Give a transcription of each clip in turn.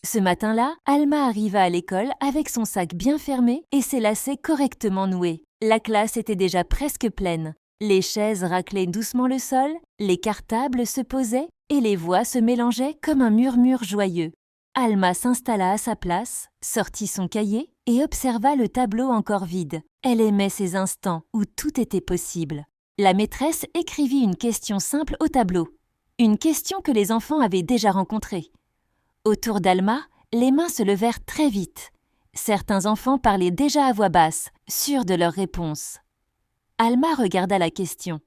Ce matin-là, Alma arriva à l'école avec son sac bien fermé et ses lacets correctement noués. La classe était déjà presque pleine. Les chaises raclaient doucement le sol, les cartables se posaient et les voix se mélangeaient comme un murmure joyeux. Alma s'installa à sa place, sortit son cahier et observa le tableau encore vide. Elle aimait ces instants où tout était possible. La maîtresse écrivit une question simple au tableau. Une question que les enfants avaient déjà rencontrée. Autour d'Alma, les mains se levèrent très vite. Certains enfants parlaient déjà à voix basse, sûrs de leur réponse. Alma regarda la question.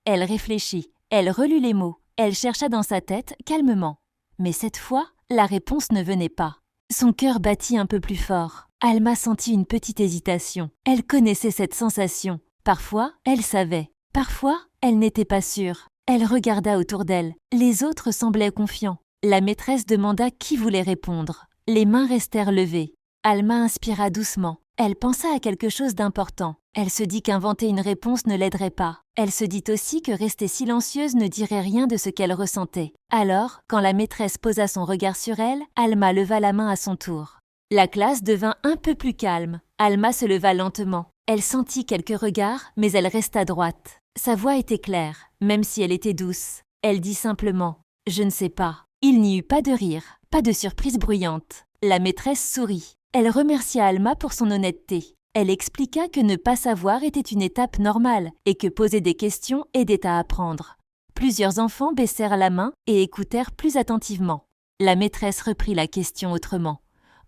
Elle réfléchit, elle relut les mots, elle chercha dans sa tête calmement. Mais cette fois, la réponse ne venait pas. Son cœur battit un peu plus fort. Alma sentit une petite hésitation. Elle connaissait cette sensation. Parfois, elle savait. Parfois, elle n'était pas sûre. Elle regarda autour d'elle. Les autres semblaient confiants. La maîtresse demanda qui voulait répondre. Les mains restèrent levées. Alma inspira doucement. Elle pensa à quelque chose d'important. Elle se dit qu'inventer une réponse ne l'aiderait pas. Elle se dit aussi que rester silencieuse ne dirait rien de ce qu'elle ressentait. Alors, quand la maîtresse posa son regard sur elle, Alma leva la main à son tour. La classe devint un peu plus calme. Alma se leva lentement. Elle sentit quelques regards, mais elle resta droite. Sa voix était claire, même si elle était douce. Elle dit simplement « Je ne sais pas ». Il n'y eut pas de rire, pas de surprise bruyante. La maîtresse sourit. Elle remercia Alma pour son honnêteté. Elle expliqua que ne pas savoir était une étape normale et que poser des questions aidait à apprendre. Plusieurs enfants baissèrent la main et écoutèrent plus attentivement. La maîtresse reprit la question autrement.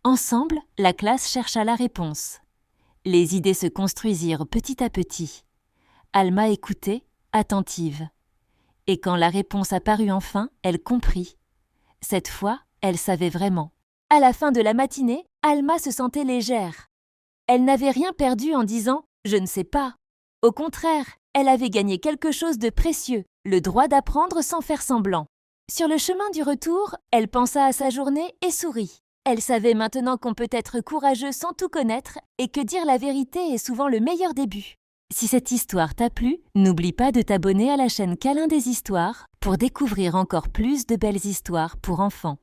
Ensemble, la classe chercha la réponse. Les idées se construisirent petit à petit. Alma écoutait, attentive. Et quand la réponse apparut enfin, elle comprit. Cette fois, elle savait vraiment. À la fin de la matinée, Alma se sentait légère. Elle n'avait rien perdu en disant « je ne sais pas ». Au contraire, elle avait gagné quelque chose de précieux, le droit d'apprendre sans faire semblant. Sur le chemin du retour, elle pensa à sa journée et sourit. Elle savait maintenant qu'on peut être courageux sans tout connaître et que dire la vérité est souvent le meilleur début. Si cette histoire t'a plu, n'oublie pas de t'abonner à la chaîne Câlin des histoires pour découvrir encore plus de belles histoires pour enfants.